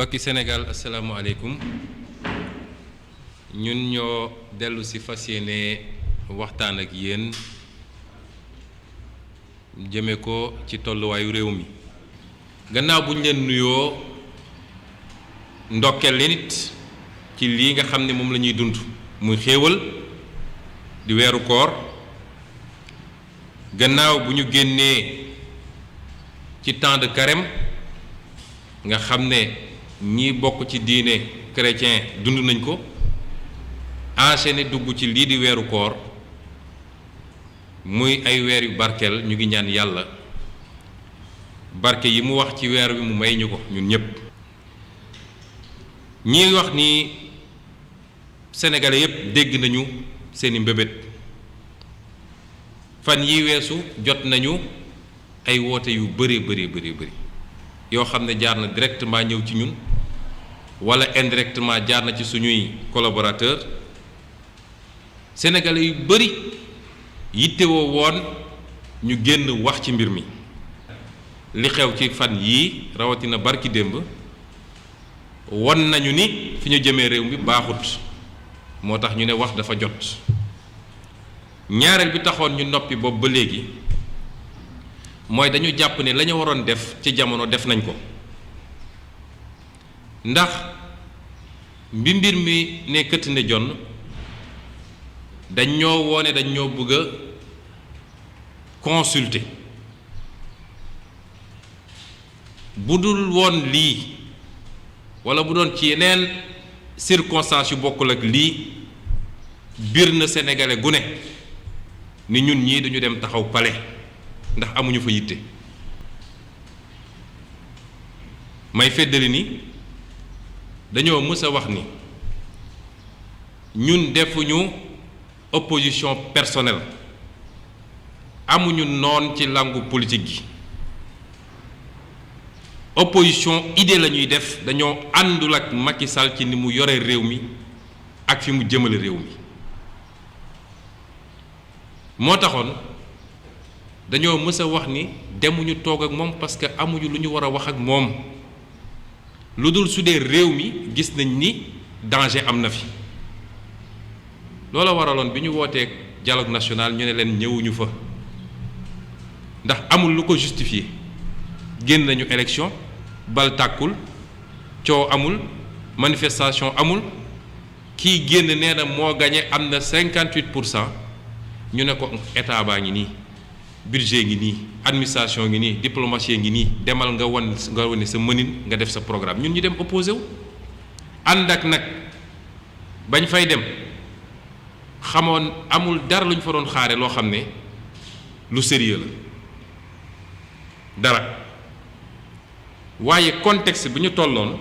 mbokki Sénégal asalaamualeykum ñun ñoo dellu si fas yéene waxtaan ak yéen jëme ko ci tolluwaayu réew mi gannaaw bu ñu leen nuyoo ndokkeel leen it ci lii nga xam ne moom la ñuy dund muy xéewal di weeru koor gannaaw bu ñu génnee ci temps de carême nga xam ne ñi bokk ci diine chrétien dund nañ ko enchaîné dugg ci lii di weeru koor muy ay weer yu barkeel ñu ngi ñaan yàlla barke yi mu wax ci weer wi mu may ñu ko ñun ñépp ñi wax ni sénégalais yépp dégg nañu seeni mbébét fan yi weesu jot nañu ay woote yu bëri yoo xam ne jaar na directement ñëw ci ñun wala indirectement jaar na ci suñuy collaborateur sénégalais yu bëri yittewoo woon ñu génn wax ci mbir mi li xew ci fan yii rawatina barki démb won nañu ni fi ñu jëmee réew mi baaxut moo tax ñu ne wax dafa jot ñaareel bi taxoon ñu noppi boobu ba léegi mooy dañu jàpp ne la ñu waroon def ci jamono def nañ ko ndax bi mbir mi ne këtt ne jonn dañ ñoo woone dañ ñoo bëgg a consulter bu dul woon lii walla bu doon ci yeneen circonstances yu bokkul ak lii biir na sénégalais gu ne ni ñun ñii duñu dem taxaw palais ndax amuñu fa yitte may feddali ni dañoo mës a wax ni ñun defuñu opposition personnelle amuñu noon ci langue politique gi opposition idée la ñuy def dañoo àndul ak Macky Sall ci ni mu yore réew mi ak fi mu jëmale réew mi moo taxoon dañoo mës a wax ni demuñu toog ak moom parce que amuñu lu ñu war a wax ak moom lu dul su dee réew mi gis nañ ni danger am na fi loola waraloon bi ñu wootee dialogue national ñu ne leen ñëwuñu fa ndax amul lu ko justifier génn nañu élection bal tàkkul coow amul manifestation amul kii génn nee na moo gañe am na 58% ñu ne ko état baa ngi nii budget ngi nii administration ngi nii diplomatie ngi nii demal nga wane sa mënin nga def sa programme ñun ñu dem opposé wu ànd ak nag bañ fay dem xamoon amul dara lu ñu fa doon xaare loo xam ne lu sérieux la dara waaye contexte bi ñu tolloon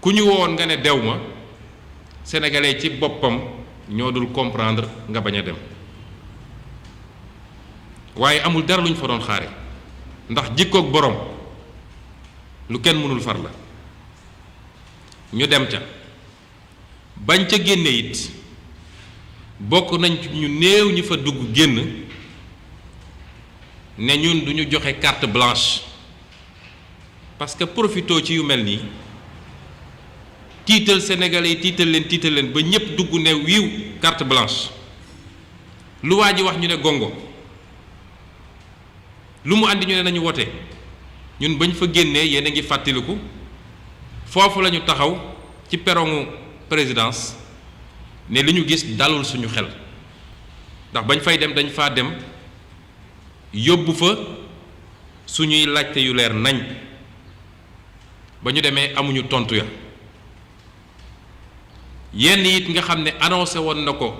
ku ñu woon nga ne dew ma sénégalais ci boppam ñoo dul comprendre nga bañ a dem waaye amul dara lu ñu fa doon xaare ndax jikkoog borom lu kenn mënul far la ñu dem ca bañ ca génne it bokk nañ ñu néew ñi fa dugg génn ne ñun duñu joxe carte blanche parce que profitoo ci yu mel nii tiital sénégalais yi tiital leen ba ñépp dugg ne wiiw carte blanche lu waa ji wax ñu ne gongo lu mu àndi ñu ne nañu wote ñun bañ fa génnee yéen a ngi fàttaliku foofu la ñu taxaw ci perrongu présidence ne li ñu gis dalul suñu xel ndax bañ fay dem dañ faa dem yóbbu fa suñuy laajte yu leer nañ ba ñu demee amuñu tontu ya yenn it nga xam ne annoncé woon na ko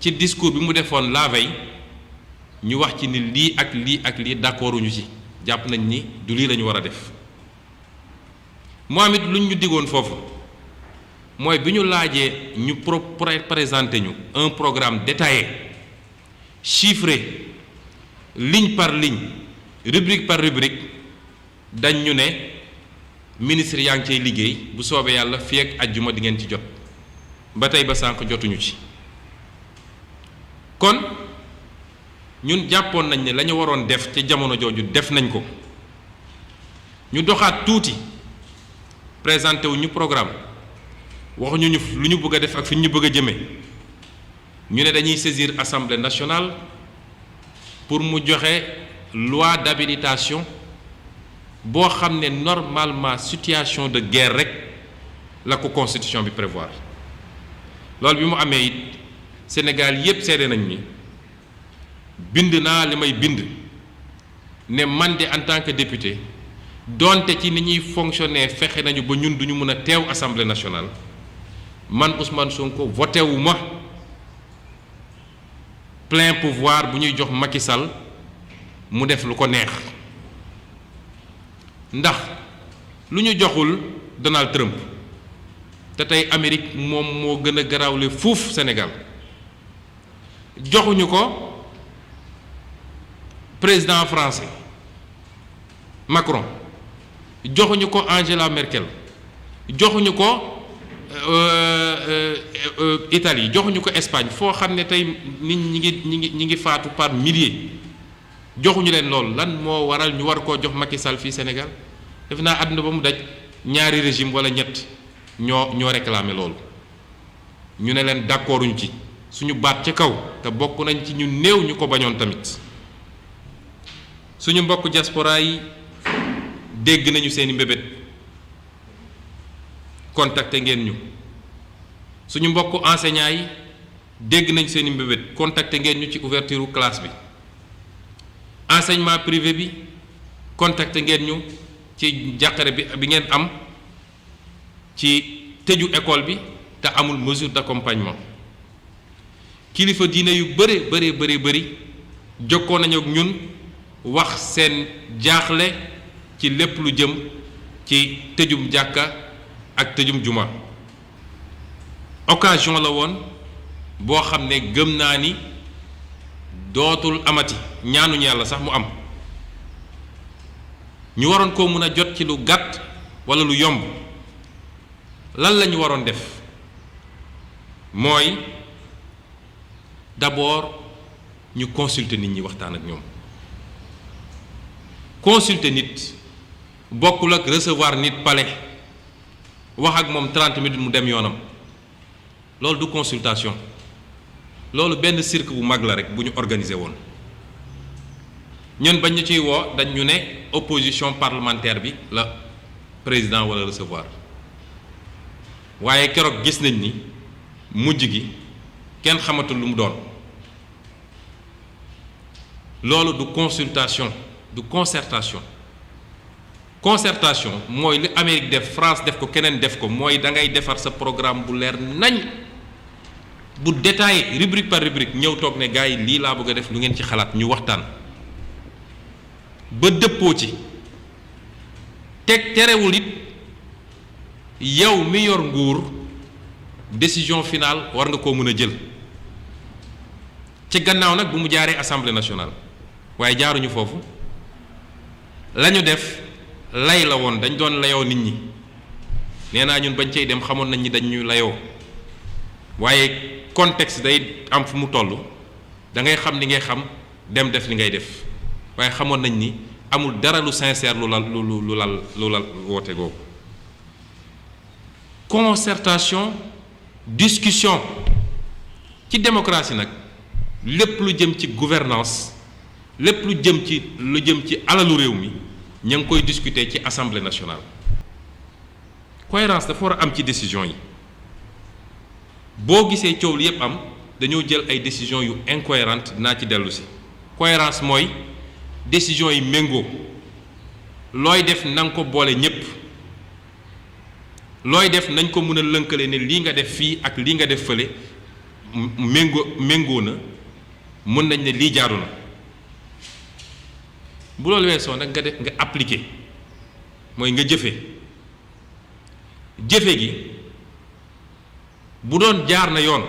ci discours bi mu defoon la veille ñu wax ci ni lii ak lii d'accorduñu ci jàpp nañ ni du lii lañu war a def moo am it luñ ñu digoon foofu mooy bi ñu laajee ñu présenter ñu un programme détaillé chiffré ligne par ligne rubrique par rubrique dañ ñu ne ministre yaa ngi cay liggéey bu soobee yàlla fii ak ajjuma di ngeen ci jot ba tey ba sànq jotuñu ci kon ñun jàppoon nañ ne la ñu waroon def ci jamono jooju def nañ ko ñu doxaat tuuti présenté wu ñu programme waxuñu ñu lu ñu bëgg a def ak fi ñu bëgg a jëmee ñu ne dañuy saisir assemblée nationale pour mu joxe loi d'habilitation boo xam ne normalement situation de guerre rek la ko constitution bi prévoir loolu bi mu amee it Sénégal yépp seede nañ ni bind naa li may bind ne man de en tant que député donte ci ni ñuy fonctionner fexe nañu ba ñun duñu mën a teew assemblée nationale man Ousmane Sonko voté wu ma plein pouvoir bu ñuy jox Macky Sall mu def lu ko neex ndax lu ñu joxul Donald Trump te tey Amérique moom moo gën a garaawle fuuf Sénégal joxuñu ko président français Macron joxuñu ko Angela Merkel joxuñu ko Italie joxuñu ko Espagne foo xam ne tey nit ñi ngi faatu par milliers joxuñu leen loolu lan moo waral ñu war koo jox Macky Sall fii Sénégal def naa àdduna ba mu daj ñaari régime wala ñett ñoo réclamé loolu ñu ne leen d'accorduñ ci suñu baat ca kaw te bokk nañ ci ñu néew ñu ko bañoon tamit suñu mbokk diaspora yi dégg nañu seeni mbébét contacté ngeen ñu suñu mbokk enseignants yi dégg nañ seeni mbébét contacté ngeen ñu ci ouverture classe bi enseignement privé bi contacté ngeen ñu ci jàqare bi ngeen am ci tëju école bi te amul mesure d'accompagnement kilifa diine yu bëri jokkoo nañu ak ñun wax seen jaaxle ci lépp lu jëm ci tëjum jàkka ak tëjum juma occasion la woon boo xam ne gëm naa ni dootul amati ñaanuñu yàlla sax mu am ñu waroon koo mën a jot ci lu gàtt walla lu yomb lan la ñu waroon def mooy d'abord ñu consulter nit ñi waxtaan ak ñoom consulter nit bokkul ak recevoir nit palais wax ak moom 30 minutes mu dem yoonam loolu du consultation loolu benn cirque bu mag la rek bu ñu organiser woon ñun bañ ñu ciy woo dañ ñu ne opposition parlementaire bi la président wala recevoir waaye keroog gis nañ ni mujj gi kenn xamatul lu mu doon loolu du consultation du concertation concertation mooy li Amérique def France def ko keneen def ko mooy da ngay defar sa programme bu leer nañ bu détaillé rubrique par rubrique ñëw toog ne gars yi lii laa bëgg a def lu ngeen ci xalaat ñu waxtaan ba dëppoo ci teg terewul it yow mi yor nguur décision finale war nga koo mën a jël ci gannaaw nag bu mu jaaree assemblée nationale waaye jaaruñu foofu la ñu def lay la woon dañ doon layoo nit ñi nee naa ñun bañ cay dem xamoon nañ ni dañ ñu layoo waaye contexte day am fu mu toll da ngay xam li ngay xam dem def li ngay def waaye xamoon nañ ni amul dara lu sincère lu lal woote googu concertation discussion ci démocratie nag lépp lu jëm ci gouvernance lépp lu jëm ci alalu réew mi ña ngi koy discuter ci assemblée nationale cohérence dafa war a am ci décision yi boo gisee coow li yépp am dañoo jël ay décisions yu incohérentes dinaa ci dellu si cohérence mooy décision yi méngoo looy def na nga ko boole ñépp looy def nañ ko mën a lënkale ne lii nga def fii ak lii nga def fële méngoo na mën nañ ne lii jaaru na bu loolu weesoo nag nga appliquer mooy nga jëfe gi bu doon jaar na yoon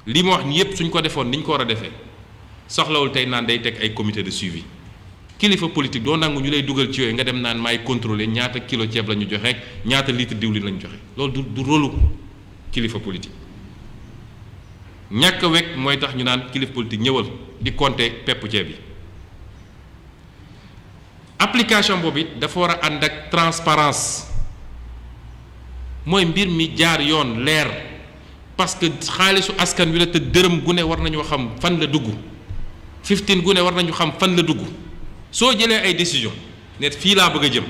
li ma wax ni yépp suñ ko defoon ni ñu ko war a defee soxlawul tey naan day teg ay comité de suivi kilifa politique doo nangu ñu lay dugal ci yooyu nga dem naan maay contrôler ñaata kilo ceeb la ñu joxe ak ñaata litre diwlin la ñu joxe loolu du rôlu kilifa politique ñàkk wekk mooy tax ñu naan kilifa politique ñëwal di compter pepp ceeb yi application boobu it dafa war a ànd ak transparence mooy mbir mi jaar yoon leer parce que xaalisu askan wi la te dërëm gu ne war nañoo xam fan la dugg 15 gu ne war nañu xam fan la dugg soo jëlee ay décision ne fii laa bëgg a jëm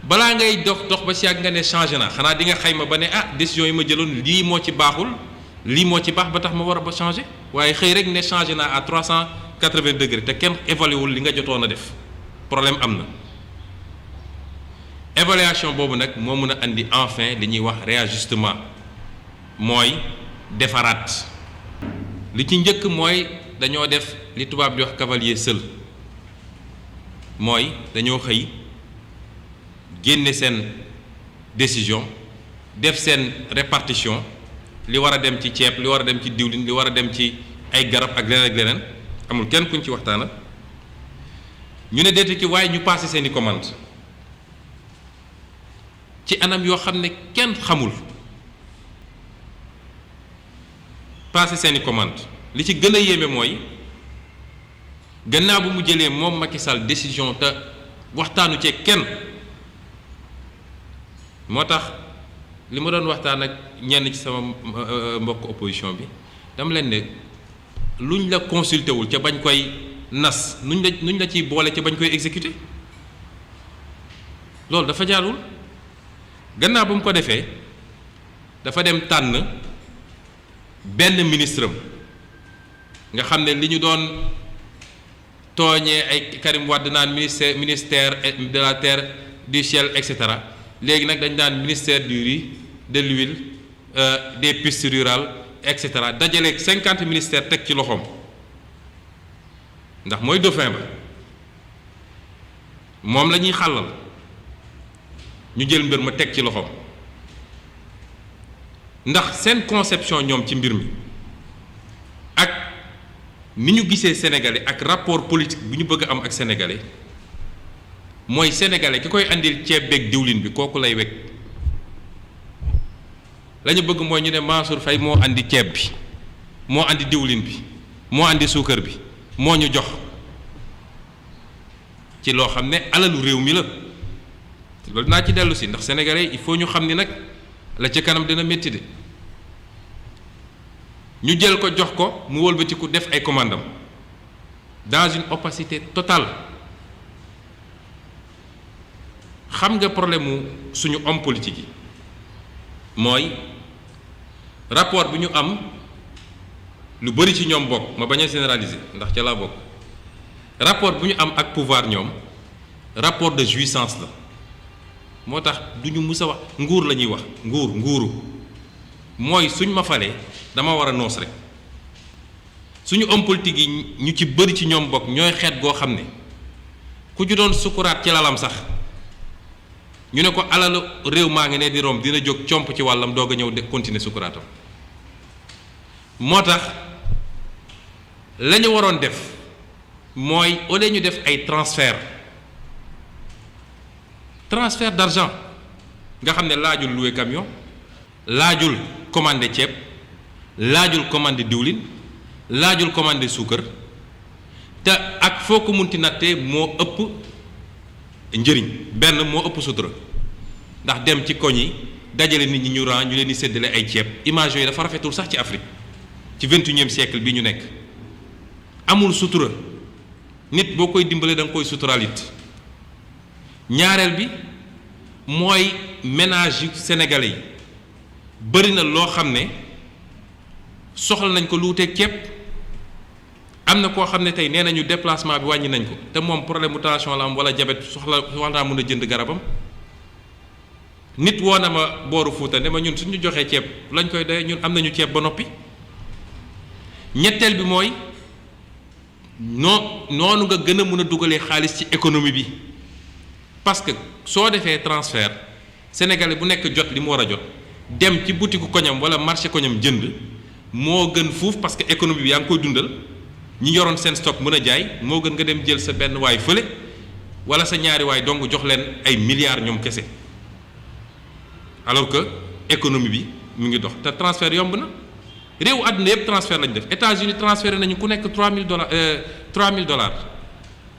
balaa ngay dox ba si yàgg nga ne changé na xanaa di nga xayma ba ne décision yi ma jëloon lii moo ci baaxul lii moo ci baax ba tax ma war a ba changé waaye xëy rek ne changé naa à 380 degrés te kenn évalué wul li nga jotoon a def problème am na évaluation boobu nag moo mën a andi enfin li ñuy wax réajustement mooy defaraat li ci njëkk mooy dañoo def li tubaab di wax cavalier seul mooy dañoo xëy génne seen décision def seen répartition li war a dem ci ceeb li war a dem ci diwlin li war a dem ci ay garab ak leneen ak leneen amul kenn kuñ ci waxtaana ñu ne deete ci waaye ñu passé seeni commande ci anam yoo xam ne kenn xamul passé seeni commande li ci gën a yéeme mooy gannaaw bu mu jëlee moom Macky Sall décision te waxtaanu ci kenn moo tax li ma doon waxtaan ak ñenn ci sama mbokk opposition bi dama leen ne luñ la consulté wul ca bañ koy nas nuñ la ciy boole ca bañ koy exécuter loolu dafa jaarul gannaaw bu mu ko defee dafa dem tànn benn ministre am nga xam ne li ñu doon tooñee ay Karim Wade naan ministère de la terre du ciel et cetera léegi nag dañ daan ministère du riz de l'huile des pistes rurales et cetera dajaleeg 50 ministères teg ci loxoom ndax mooy dauphin ba moom la ñuy xàllal ñu jël mbir ma teg ci loxoom ndax seen conception ñoom ci mbir mi ak ni ñu gisee sénégalais ak rapport politique bi ñu bëgg a am ak sénégalais mooy sénégalais ki koy andil ceeb beeg diwlin bi kooku lay wekk la ñu bëgg mooy ñu ne Mansour Faye moo andi ceeb bi moo andi diwlin bi moo andi suukar bi moo ñu jox ci loo xam ne alalu réew mi la loolu naa ci dellu si ndax sénégalais il faut ñu xam ni nag la ca kanam dina métti de ñu jël ko jox ko mu wëlbatiku def ay commandam dans une opacité totale xam nga problème mu suñu homme politique yi mooy rapport bi ñu am lu bari ci ñoom bokk ma bañ a généraliser ndax ca laa bokk rapport bu ñu am ak pouvoir ñoom rapport de jouissance la moo tax du ñu mus a wax nguur la ñuy wax nguuru mooy suñ ma falee dama war a noos rek suñu homme politique yi ñu ci bëri ci ñoom bokk ñooy xeet goo xam ne ku ju doon sukuraat ci lalam sax ñu ne ko alalu réew maa ngi ne di romb dina jóg comp ci wàllam doog a ñëw de continuer sukuraatam moo tax la ñu waroon def mooy au lieu ñu def ay transfert d'argent nga xam ne laajul louer camion laajul commander ceeb laajul commander diwlin laajul commander suukar te ak foo ko munti nattee moo ëpp njëriñ benn moo ëpp sutura ndax dem ci koñ yi dajale nit ñi ñu ran ñu leen di séddale ay ceeb image yooyu dafa rafetul sax ci Afrique ci 21e siècle bi ñu nekk amul sutura nit boo koy dimbale da nga koy suturaal it ñaareel bi mooy ménage yu sénégalais yi bëri na loo xam ne soxla nañ ko lu wuteeg ceeb am na koo xam ne tey nee nañu déplacement bi wàññi nañ ko te moom problème mu tension la am wala diabète soxla naa mën a jënd garabam nit woo na ma booru Fuuta ne ma ñun suñu joxee ceeb lañ koy doyee ñun am nañu ceeb ba noppi ñetteel bi mooy noonu nga gën a mën a dugalee xaalis ci économie bi parce que soo defee transfert sénégalais bu nekk jot li mu war a jot dem ci boutique koñam wala marché koñam jënd moo gën fuuf parce que économie bi yaa ngi koy dundal ñi yoroon seen stock mën a jaay moo gën nga dem jël sa benn waay fële wala sa ñaari waay donc jox leen ay milliards ñoom kese alors que économie bi mu ngi dox te transfert yomb na réewu àdduna yëpp transfert lañ def États-Unis transféré nañu ku nekk $3000 $3000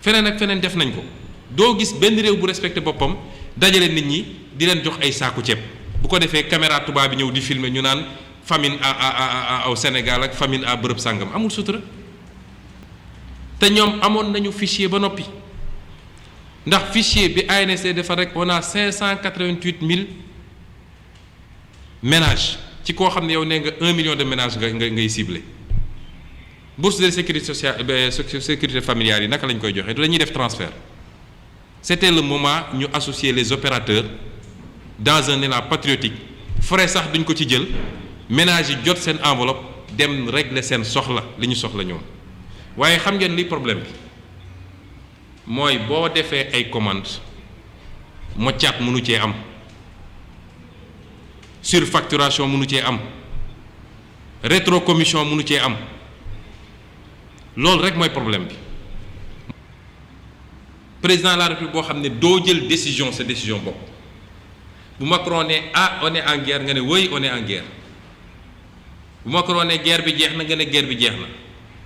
feneen ak feneen def nañ ko doo gis benn réew bu respecté boppam dajale nit ñi di leen jox ay saaku ceeb bu ko defee caméra tubaab bi ñëw di filmer ñu naan famine au Sénégal ak famine à bërëb sàngam. amul sutura te ñoom amoon nañu fichier ba noppi ndax fichier bi ANSD defar rek on a 588 000 ménages ci koo xam ne yow nee nga 1 million de ménages ngay ciblé. bourse de sécurité sociale sécurité familiale yi naka lañ koy joxe du dañuy def transfert. C'était le moment ñu associer les opérateurs dans un élan patriotique frais sax duñ ko ci jël ménages yi jot seen enveloppe dem régler seen soxla li ñu soxla ñoom. waaye xam ngeen li problème bi mooy boo defee ay commande moccaat mënu cee am surfacturation mënu cee am rétrocommission mënu cee am loolu rek mooy problème bi. président de la République boo xam ne doo jël décision sa décision bopp bu Macron ne on est en guerre nga ne oui on est en guerre bu Macron ne guerre bi jeex na nga ne guerre bi jeex na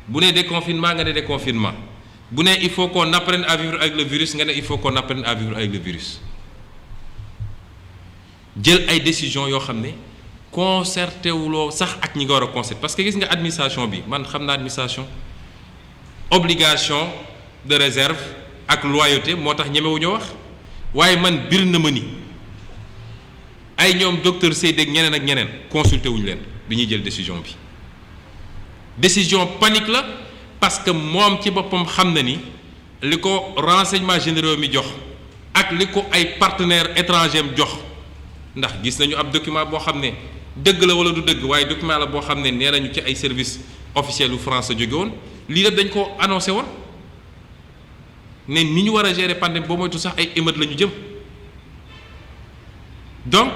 bu ne déconfinement nga ne déconfinement bu ne il faut qu'on apprenne à vivre avec le virus nga ne il faut qu'on apprenne à vivre avec le virus jël ay décision yoo xam ne concerté wuloo sax ak ñi nga war a concerté parce que gis nga administration bi man xam naa administration obligation de réserve ak loyauté moo tax ñemewuñu wax waaye man bir na ma ni ay ñoom docteur Seydi ak ñeneen consulté wuñu leen bi ñuy jël décision bi décision panique la parce que moom ci boppam xam na ni li ko renseignement généraux mi jox ak li ko ay partenaires étrangers am jox ndax gis nañu ab document boo xam ne dëgg la wala du dëgg waaye document la boo xam ne nee nañu ci ay services officiels yu France la jóge woon lii lépp dañ ko annoncé woon ne ni ñu war a gérer pandémie boo moytu sax ay émeutes la ñu jëm donc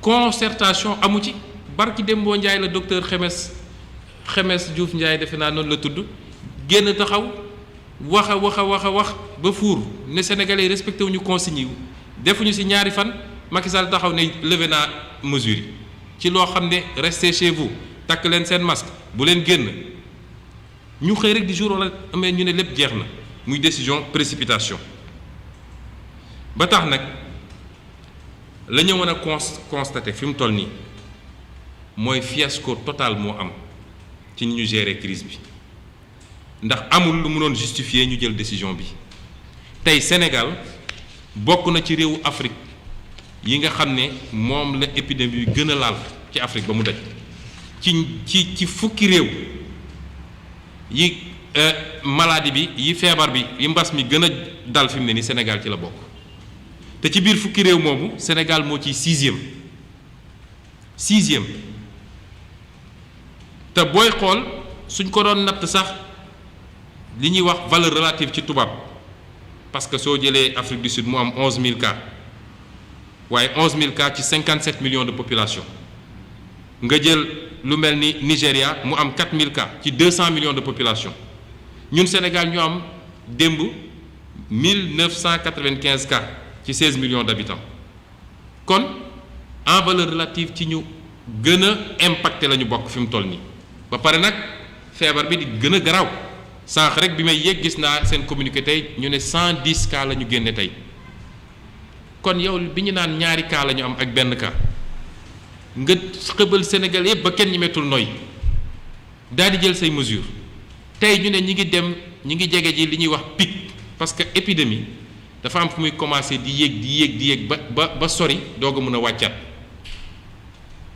concertation amu ci barki Dembo Ndiaye la docteur Xemes Diouf Ndiaye defe naa noonu la tudd génn taxaw wax ba fuur ne Sénégalais yi respecté wuñu consignes yi defuñu ci ñaari fan Macky Sall taxaw ne levé naa mesures yi ci loo xam ne restez chez vous takk leen seen masque bu leen génn ñu xëy rek di jour wala amee ñu ne lépp jeex na muy décision précipitation ba tax nag la ñu mën a constater fi mu toll nii mooy fiasco total moo am ci ni ñu gérer crise bi ndax amul lu mënoon justifier ñu jël décision bi tey Sénégal bokk na ci réewu Afrique yi nga xam ne moom la épidémie bi gën a laal ci Afrique ba mu daj ci fukki réew yi maladie bi yi feebar bi yi mbas mi gën a dal fi mu ne ni Sénégal ci la bokk te ci biir fukki réew moomu Sénégal moo ci sixième te booy xool suñ ko doon natt sax li ñuy wax valeur relative ci tubaab parce que soo jëlee Afrique du Sud mu am 11000 cas waaye 11000 cas ci 57 millions de population nga jël lu mel ni Nigéria mu am 4000 cas ci 200 millions de population ñun Sénégal ñu am démb 1995 cas ci 16 millions d'habitants kon en valeur relative ci ñu gën a impacté la ñu bokk fi mu toll nii ba pare nag feebar bi di gën a garaaw sànq rek bi may yéeg gis naa seen communiqué tey ñu ne 110 cas la ñu génne tey kon yow bi ñu naan ñaari cas la ñu am ak benn cas nga xëbal Sénégal yëpp ba kenn ñi mettul noy daal di jël say mesures tey ñu ne ñi ngi jege ji li ñuy wax pic parce que épidémie dafa am fu muy commencer di yéeg ba sori doog a mën a wàccaat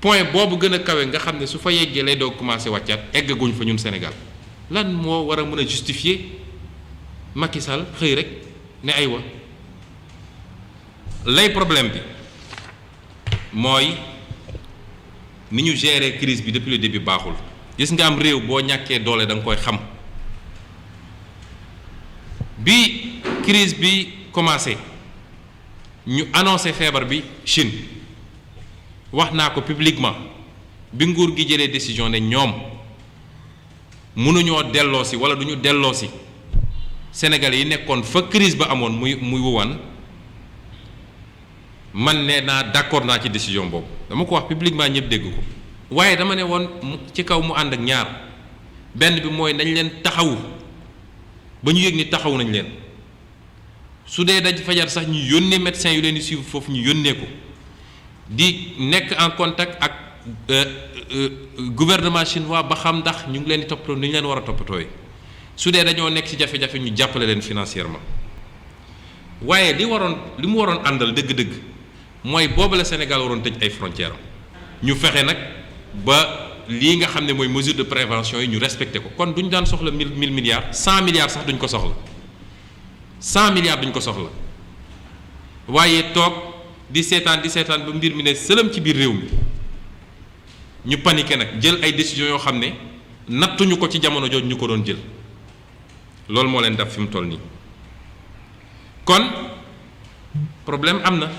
point boobu gën a kawe nga xam ne su fa yeggee lay doog commencer wàccaat eggaguñ fa ñun Sénégal lan moo war a mën a justifier Macky Sall xëy rek ne aywa lay problème bi mooy ni ñu gérer crise bi depuis le début baaxul gis nga am réew boo ñàkkee doole da nga koy xam bi crise bi commencé ñu annoncé feebar bi Chine wax naa ko publiquement bi nguur gi jëlee décision ne ñoom mënuñoo delloosi wala du ñu delloosi Sénégalais yi nekkoon fa crise ba amoon muy Wuhan man ne naa d'accord naa ci décision boobu dama ko wax publiquement ñëpp dégg ko waaye dama ne woon ci kaw mu ànd ak ñaar benn bi mooy nañ leen taxawu ba ñu yëg ni taxaw nañ leen su dee daj fajar sax ñu yónnee médecin yu leen di suivre foofu ñu yónnee ko di nekk en contact ak gouvernement chinois ba xam ndax ñu ngi leen di toppatoo ni ñu leen war a toppatooy su dee dañoo nekk ci jafe-jafe ñu jàppale leen financièrement waaye li mu waroon àndal dëgg-dëgg mooy boobu la Sénégal waroon tëj ay frontières ñu fexe nag ba lii nga xam ne mooy mesure de prévention yi ñu respecté ko kon duñ daan soxla 1000 milliards 100 milliards sax duñ ko soxla 100 milliards duñ ko soxla waaye toog di seetaan ba mbir mi ne sëlëm ci biir réew mi ñu paniqué nag jël ay décisions yoo xam ne nattuñu ko ci jamono jooju ñu ko doon jël loolu moo leen daf fi mu toll nii kon problème am na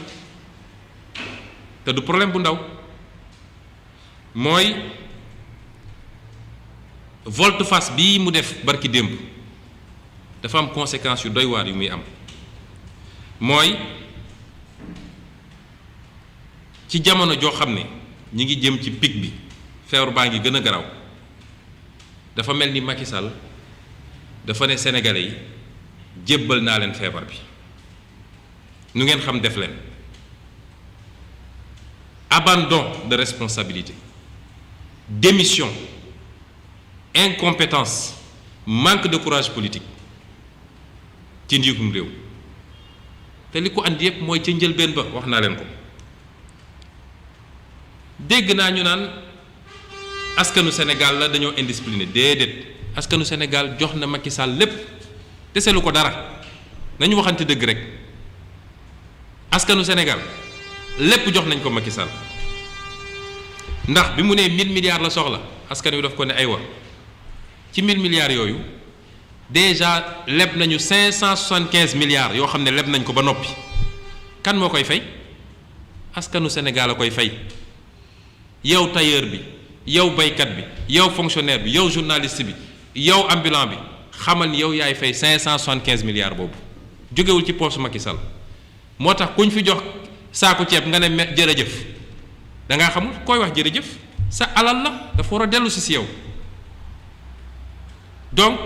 te du problème bu ndaw mooy volte-face bii mu def barki démb dafa am conséquences yu doy waar yu muy am mooy ci jamono joo xam ne ñi ngi jëm ci pic bi feebar baa ngi gën a garaw dafa mel ni Macky Sall dafa ne Sénégalais yi jébbal naa leen feebar bi nu ngeen xam def leen abandon de responsabilité démission incompétence manque de courage politique ci njiitum réew te li ko andi yëpp mooy ca njëlbeen ba wax naa leen ko dégg naa ñu naan askanu Sénégal la dañoo indiscipliné déedéet askanu Sénégal jox na Macky Sall lépp deselu ko dara nañu waxante dëgg rek askanu Sénégal lépp jox nañ ko Macky Sall ndax bi mu nee 1000 milliards la soxla askan wi daf ko ne aywa ci 1000 milliards yooyu déjà leb nañu 575 milliards yoo xam ne leb nañ ko ba noppi kan moo koy fay askanu Sénégal a koy fay yow tailleur bi yow baykat bi yow fonctionnaire bi yow journaliste bi yow ambulant bi xamal ni yow yaay fay 575 milliards boobu jógewul ci poche Macky Sall moo tax kuñ fi jox saaku ceeb nga ne jërëjëf da ngaa xamul koy wax jërëjëf sa alal la dafa war a dellu si yow donc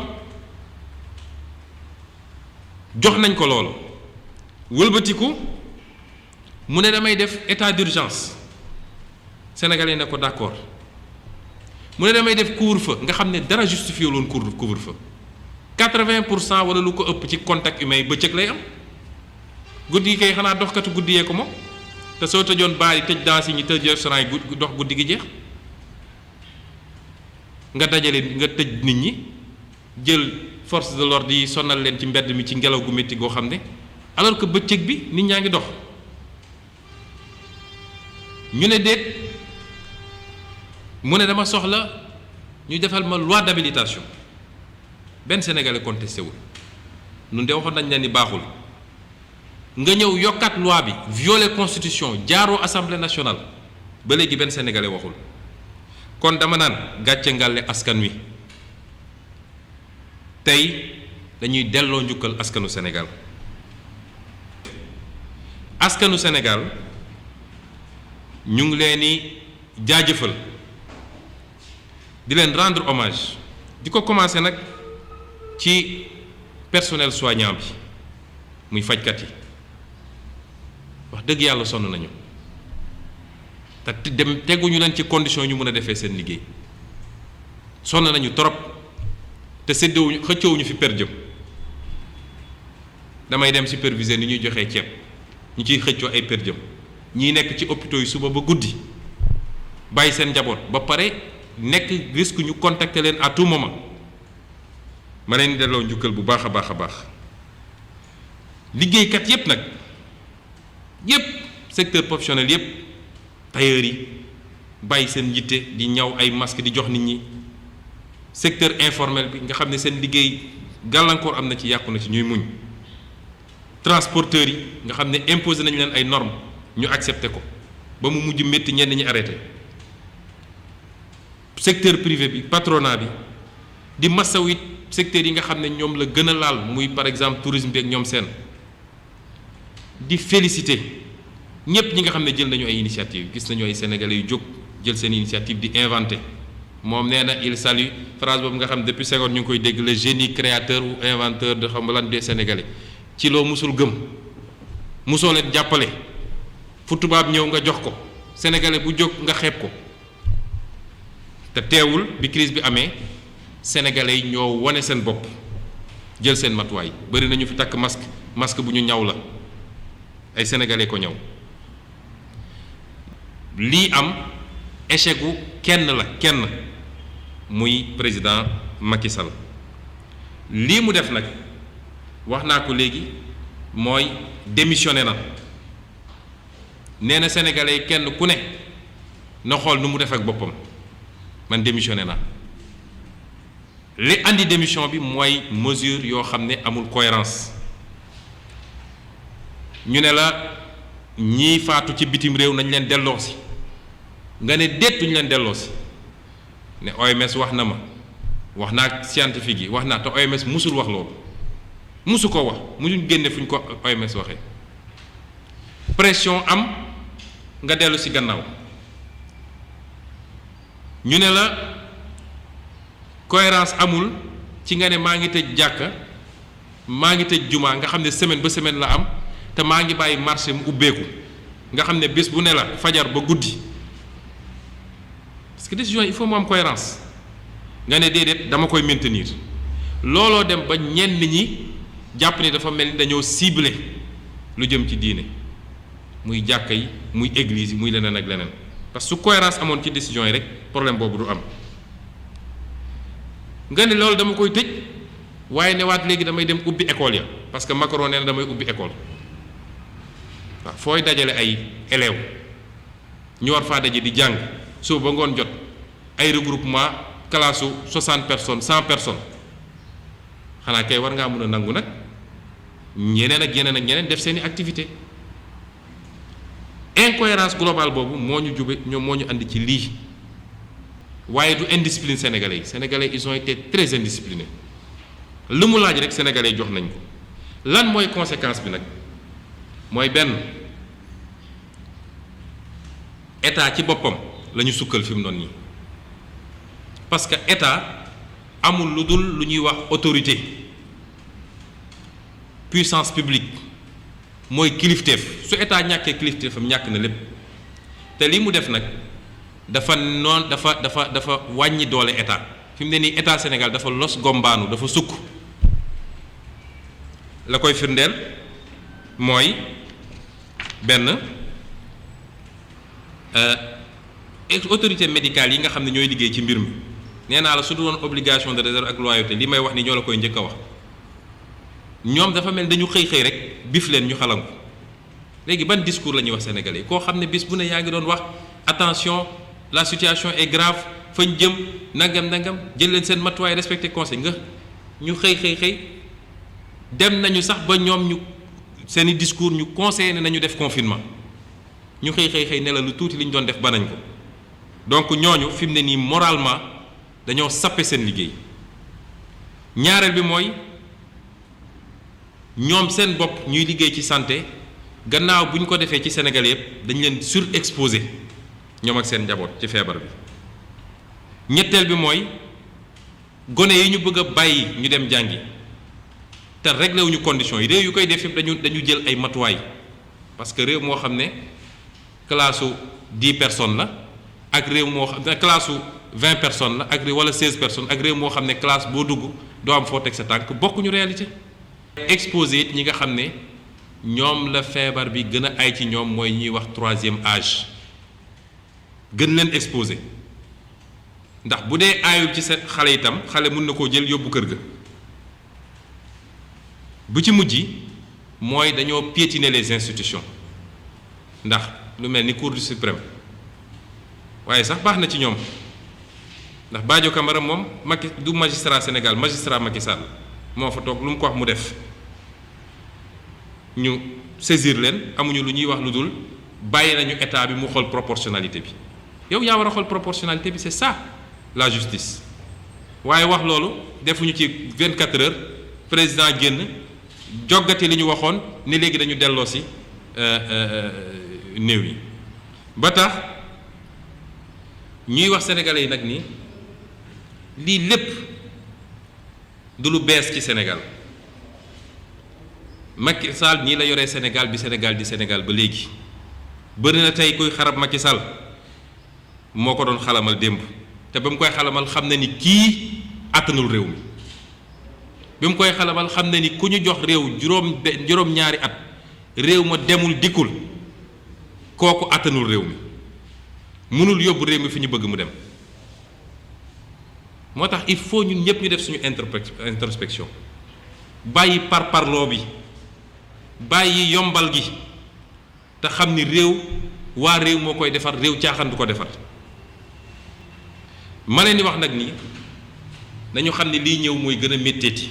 jox nañ ko loolu wëlbatiku mu ne damay def état d'urgence sénégalais ne ko d'accord mu ne damay def couvre-feu nga xam ne dara justifié loon couvre-feu 80% wala lu ko ëpp ci contact humain yi bëccëg lay am guddi gi kay xanaa doxkatu guddi yee ko moom te soo tëjoon baar yi tëj danse yi ñu tëj restaurant yi dox guddi gi jeex nga dajale nga tëj nit ñi jël force de l'ordre yi sonal leen ci mbedd mi ci ngelaw gu métti goo xam ne alors que bëccëg bi nit ñaa ngi dox ñu ne déet mu ne dama soxla ñu defal ma loi d'habilitation benn sénégalais contesté wul nun de waxoon nañ leen ni baaxul nga ñëw yokkaat loi bi violer constitution jaaroo assemblée nationale ba léegi benn sénégalais waxul kon dama naan gàcce ngàlle askan wi tey dañuy delloo njukkal askanu Sénégal askanu Sénégal ñu ngi leen di jaajëfal di leen rendre hommage di ko commencer nag ci personnel soignant bi muy fajkat yi wax dëgg yàlla sonn nañu te dem teguñu leen ci condition ñu mën a defee seen liggéey sonn nañu trop te séddewuñu xëccoowuñu fi per jëm damay dem superviser ni ñuy joxee ceeb ñu ciy xëccoo ay per jëm ñiy nekk ci hôpitaux yi suba ba guddi bàyyi seen njaboot ba pare nekk risque ñu contacter leen à tout moment ma leen delloo njukkal bu baax a baax a baax liggéeykat yépp nag yépp secteur professionnel yépp tailleur yi bàyyi seen yitte di ñaw ay masque di jox nit ñi secteur informel bi nga xam ne seen liggéey gàllankoor am na ci yàqu na ci ñuy muñ transporteurs yi nga xam ne imposé nañu leen ay normes ñu accepté ko ba mu mujj métti ñenn ñi arrêté secteur privé bi patronat bi di masaw it secteurs yi nga xam ne ñoom la gën a laal muy par exemple tourisme bi ak ñoom seen di féliciter ñépp ñi nga xam ne jël nañu ay initiative gis nañu ay sénégalais yu jóg jël seen initiative di inventer moom nee na il salue phrase boobu nga xam ne depuis Senghor ñu ngi koy dégg le génie créateur ou inventeur de xam lan des sénégalais ci loo musul gëm musoo leen jàppale fu tubaab ñëw nga jox ko sénégalais bu jóg nga xeeb ko te teewul bi crise bi amee sénégalais yi ñoo wane seen bopp jël seen matuwaay bari nañu fi takk masque bu ñu ñaw la ay sénégalais ko ñaw lii am échec gu kenn muy président Macky Sall lii mu def nag wax naa ko léegi mooy démissionné na nee na sénégalais yi kenn ku ne na xool nu mu def ak boppam man démissionné na li andi démission bi mooy mesure yoo xam ne amul cohérence ñu ne la ñii faatu ci bitim réew nañ leen delloosi nga ne déet duñ leen delloosi ne OMS wax na ma wax naa ak scientifique yi wax naa te OMS musul wax loolu musu ko wax musuñ génne fu ñu ko OMS waxee pression am nga dellu ci gannaaw ñu ne la cohérence amul ci nga ne maa ngi tëj jàkka maa ngi tëj jumaa nga xam ne semaine ba semaine la am te maa ngi bàyyi marché mu ubbeeku nga xam ne bés bu ne la fajar ba guddi parce que décision il faut mu am cohérence nga ne déedéet dama koy maintenir looloo dem ba ñenn ñi jàpp ni dafa mel ni dañoo ciblé lu jëm ci diine muy jàkka yi muy église yi muy leneen ak leneen parce que su cohérence amoon ci décision yi rek problème boobu du am nga ne loolu dama koy tëj waaye newaat léegi damay dem ubbi école ya parce que Macron nee na damay ubbi école waaw fooy dajale ay élèves ñu war faa daje di jàng suba ba ngoon jot ay regroupement classe su 60 personnes 100 personnes xanaa kay war ngaa mën a nangu nag ñeneen ak yeneen ak ñeneen def seeni activité incohérence globale boobu moo ñu jube ñoom moo ñu andi ci lii waaye du indiscipline sénégalais yi sénégalais ils ont été très indisciplinés lu mu laaj rek sénégalais jox nañ ko lan mooy conséquence bi nag mooy benn état ci boppam la ñu sukkal fi mu doon nii parce que état amul lu dul lu ñuy wax autorité puissance publique mooy kilifteef su état ñàkkee kilifteefam ñàkk na lépp te li mu def nag dafa wàññi doole état fi mu ne nii état Sénégal dafa los gombaanu dafa sukk la koy firndeel mooy benn autorité médicale yi nga xam ne ñooy liggéey ci mbir mi nee naa la su doon obligation de réserve ak loyauté li may wax ni ñoo la koy njëkk a wax ñoom dafa mel dañu xëy rek bif leen ñu xalangu léegi ban discours la ñuy wax sénégalais koo xam ne bis bu ne yaa ngi doon wax attention la situation est grave fañ jëm nangam jël leen seen matuwaay respecté conseil nga ñu xëy dem nañu sax ba ñoom ñu seeni discours ñu conseillé ne nañu def confinement ñu xëy ne la lu tuuti li ñu doon def ba nañ ko donc ñooñu fi mu ne nii moralement dañoo sappe seen liggéey ñaareel bi mooy ñoom seen bopp ñuy liggéey ci santé gannaaw bu ñu ko defee ci Sénégal yëpp dañ leen surexposé ñoom ak seen njaboot ci feebar bi ñetteel bi mooy gone yi ñu bëgg a bàyyi ñu dem jàngi te réglé wuñu conditions yi réew yu koy def yëpp dañu jël ay matuwaay parce que réew moo xam ne classe su 10 personnes la ak réew moo xam ne classe su 20 personnes la ak réew wala 16 personnes ak réew moo xam ne classe boo dugg doo am foo teg sa tànk bokkuñu réalité. exposé it ñi nga xam ne ñoom la feebar bi gën a ay ci ñoom mooy ñuy wax 3e âge gën leen exposé ndax bu dee aayul ci seen xale itam xale mën na koo jël yóbbu kër ga. bu ci mujj mooy dañoo piétiner les institutions ndax lu mel ni cour du suprême waaye sax baax na ci ñoom ndax Badio Camara moom Macky du magistrat Sénégal magistrat Macky Sall moo fa toog lu mu ko wax mu def ñu saisir leen amuñu lu ñuy wax lu dul bàyyi nañu état bi mu xool proportionnalité bi yow yaa war a xool proportionnalité bi c'est ça la justice waaye wax loolu defuñu ci 24 heures président génn joggati li ñu waxoon ni léegi dañu delloo si néew yi ba tax ñuy wax sénégalais yi nag ni lii lépp du lu bees ci Sénégal Macky Sall nii la yoree Sénégal bi Sénégal di Sénégal ba léegi bëri na tey kuy xarab Macky Sall moo ko doon xalamal démb te ba mu koy xalamal xam na ni kii àttanul réew mi bi mu koy xalamal xam na ni ku ñu jox réew juróom-ñaari at réew ma demul dikkul kooku àttanul réew mi mënul yóbbu réew mi fi ñu bëgg mu dem moo tax il faut ñun ñëpp ñu def suñu introspection bàyyi parparloo bi bàyyi yombal gi te xam ni réew waa réew moo koy defar réew caaxaan du ko defar ma leen di wax nag nii nañu xam ni lii ñëw mooy gën a métteeti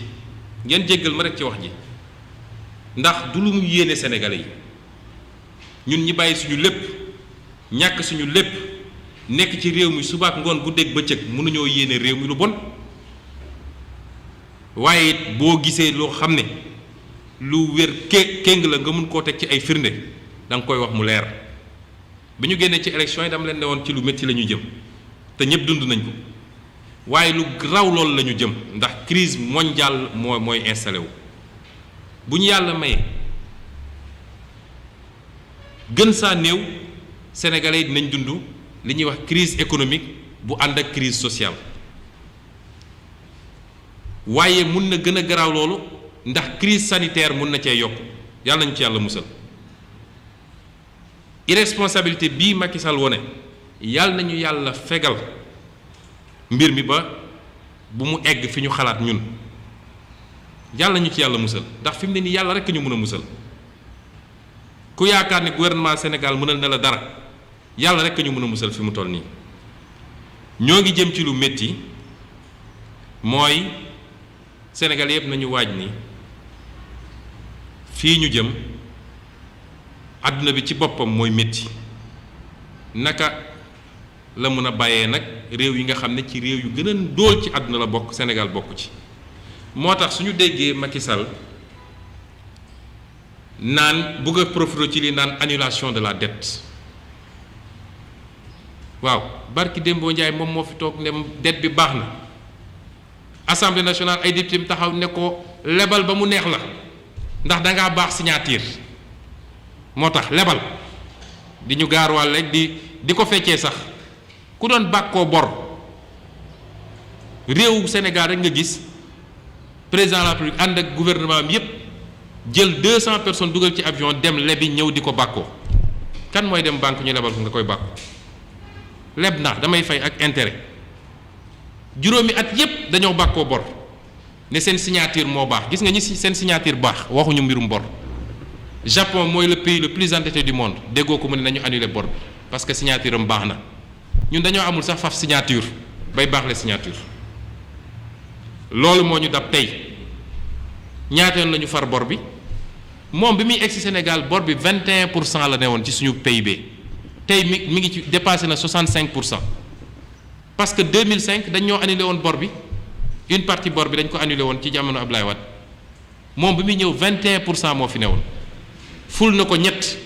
ngeen jéggal ma rek ci wax ji ndax du lu mu yéene Sénégalais yi ñun ñi bàyyi suñu lépp ñàkk suñu lépp nekk ci réew mi suba ak ngoon guddeeg bëccëg mënuñoo yéene réew mi lu bon waaye it boo gisee loo xam ne lu wér kéng la nga mun koo teg ci ay firnde da nga koy wax mu leer bi ñu génnee ci élection yi dama leen ne woon ci lu métti la ñu jëm te ñëpp dund nañ ko waaye lu raw loolu la ñu jëm ndax crise mondiale mooy installé wu bu ñu yàlla mayee gën saa néew sénégalais yi dinañ dund li ñuy wax crise économique bu ànd ak crise sociale waaye mun na gën a garaaw loolu ndax crise sanitaire mun na cee yokk yàlla nañu ci yàlla musal irresponsabilité bii Macky Sall wone yàlla nañu yàlla fegal mbir mi ba bu mu egg fi ñu xalaat ñun yàlla nañu ci yàlla musal ndax fi mu ne nii yàlla rekk ñu mën a musal ku yaakaar ne gouvernement Sénégal mënal na la dara yàlla rekk ñu mën a musal fi mu toll nii ñoo ngi jëm ci lu métti mooy Sénégal yëpp nañu waaj ni fii ñu jëm àdduna bi ci boppam mooy métti naka la mën a bàyyee nag réew yi nga xam ne ci réew yu gën a ndóol ci àdduna la bokk Sénégal bokk ci moo tax suñu déggee Macky Sall naan bëgg a profiter ci li naan annulation de la dette waaw barki Dembo Ndiaye moom moo fi toog ne dette bi baax na Assemblée nationale ay député taxaw ne ko lebal ba mu neex la ndax dangaa baax signature moo tax lebal di ñu gaarwaal rek di ko feccee sax ku doon bàkkoo bor réewu Sénégal rek nga gis président de la République ànd ak gouvernement bi yépp jël 200 personnes dugal ci avion dem lebi ñëw di ko bàkkoo kan mooy dem banque ñu lebal ko nga koy bàkku leb na damay fay ak intérêt juróomi at yépp dañoo bàkkoo bor ne seen signature moo baax gis nga ñi seen signature baax waxuñu mbirum bor Japon mooy le pays le plus endetté du monde déggoo ko mu ne nañu annuler bor bi parce que signature am baax na ñun dañoo amul sax faf signature bay baax la signature loolu moo ñu dab tey ñaata yoon lañu far bor bi moom bi muy egsi Sénégal bor bi 21% la ne woon ci suñu PIB tey mi ngi ci dépassé na 65% parce que 2005 dañ ñoo annulé woon bor bi une partie bor bi dañ ko annulé woon ci jamono Ablaye Wade moom bi muy ñëw 21% moo fi ne woon ful na ko ñett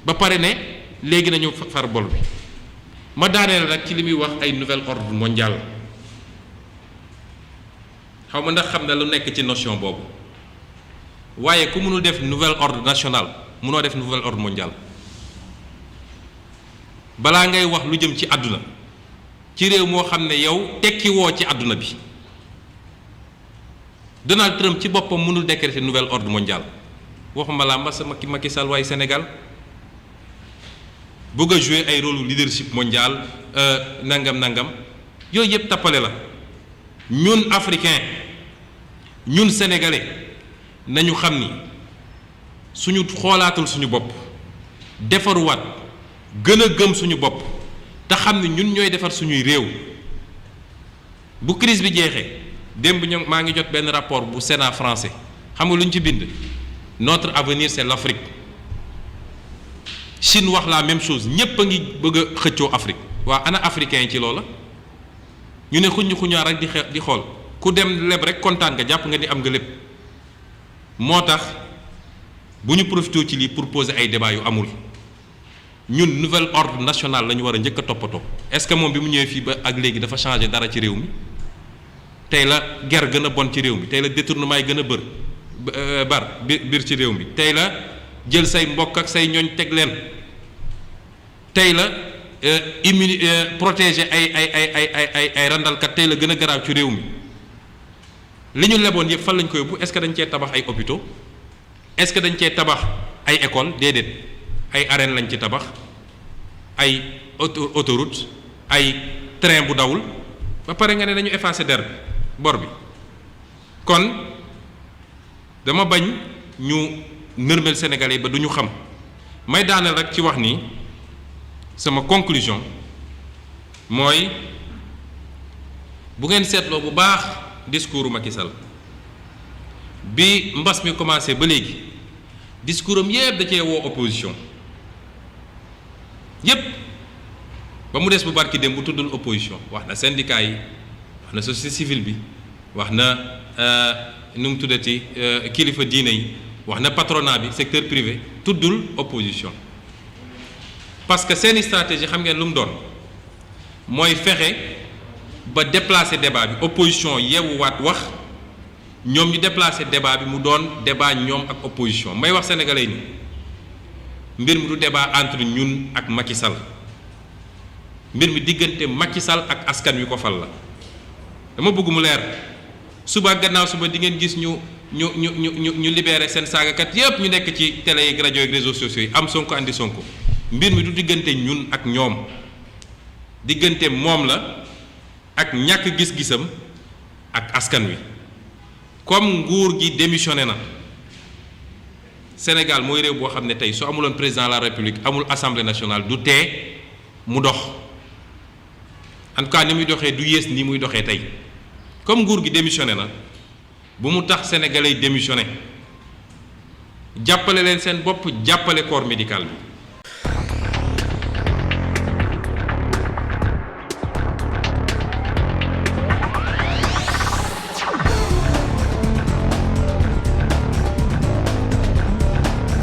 ba pare ne léegi nañu far bor bi ma daaneel nag ci li muy wax ay nouvel ordre mondial xaw ma ndax xam na lu nekk ci notion boobu waaye ku mënul def nouvel ordre national mënoo def nouvel ordre mondial balaa ngay wax lu jëm ci àdduna ci réew moo xam ne yow tekki woo ci àdduna bi Donald Trump ci boppam mënul décréter nouvel ordre mondial waxuma laa mbasa Macky Sall waaye Sénégal bëgg a jouer ay rôle leadership mondial nangam yooyu yëpp tappale la ñun africain ñun sénégalais nañu xam ni suñu xoolaatul suñu bopp defaruwaat gën a gëm suñu bopp te xam ni ñun ñooy defar suñuy réew bu crise bi jeexee démb maa ngi jot benn rapport bu Sénat français xam nga lu ñu ci bind notre avenir c'est l'Afrique Chine wax la même chose ñépp a ngi bëgg a xëccoo Afrique waa ana africain yi ci loola ñu ne xuñaar rek di xool ku dem leb rek kontaan nga jàpp nga ni am nga lépp moo tax bu ñu profité ci lii pour poser ay débat yu amul ñun nouvel ordre national la ñu war a njëkk a toppatoo est-ce que moom bi mu ñëwee fii ba ak léegi dafa changé dara ci réew mi tey la guerre gën a bon ci réew mi tey la détournement yi gën a biir ci réew mi tey la jël say mbokk ak say ñooñ teg leen tey la protéger ay randalkat tey la gën a garaaw ci réew mi li ñu leboon yëpp fan lañ ko yóbbu est-ce que dañ cee tabax ay hôpitaux est-ce que dañ cee tabax ay écoles déedéet ay arènes lañ ci tabax ay autoroute ay train bu dawul ba pare nga ne dañu effacer der bi bor bi kon dama bañ ñu nërmel Sénégalais ba du ñu xam may daaneel rek ci wax ni sama conclusion mooy bu ngeen seetloo bu baax discours Macky Sall bi mbas mi commencé ba léegi discours am yépp da cee woo opposition yépp ba mu des bu barki dem bu tuddul opposition wax na syndicat yi wax na société civile bi wax na nu mu tuddati kilifa diine yi wax na patronat bi secteur privé tuddul opposition parce que seeni stratégie xam ngeen lu mu doon mooy fexe ba déplacer débat bi opposition yeewuwaat wax ñoom ñu déplacer débat bi mu doon débat ñoom ak opposition may wax sénégalais ni mbir mi du débat entre ñun ak Macky Sall mbir mi diggante Macky Sall ak askan wi ko fal la dama bëgg mu leer suba gannaaw suba di ngeen gis ñu libéré seen saagakat yépp ñu nekk ci télé yi rajo yi réseaux sociaux yi am Sonko andi Sonko mbir mi du diggante ñun ak ñoom diggante moom la ak ñàkk gis-gisam ak askan wi comme nguur gi démissionné na Sénégal mooy réew boo xam ne tey su amuloon président de la République amul assemblée nationale du tee mu dox en tout cas ni muy doxee du yées ni muy doxee tey comme nguur gi démissionné na bu mu tax sénégalais yi démissionné jàppale leen seen bopp jàppale corps médical bi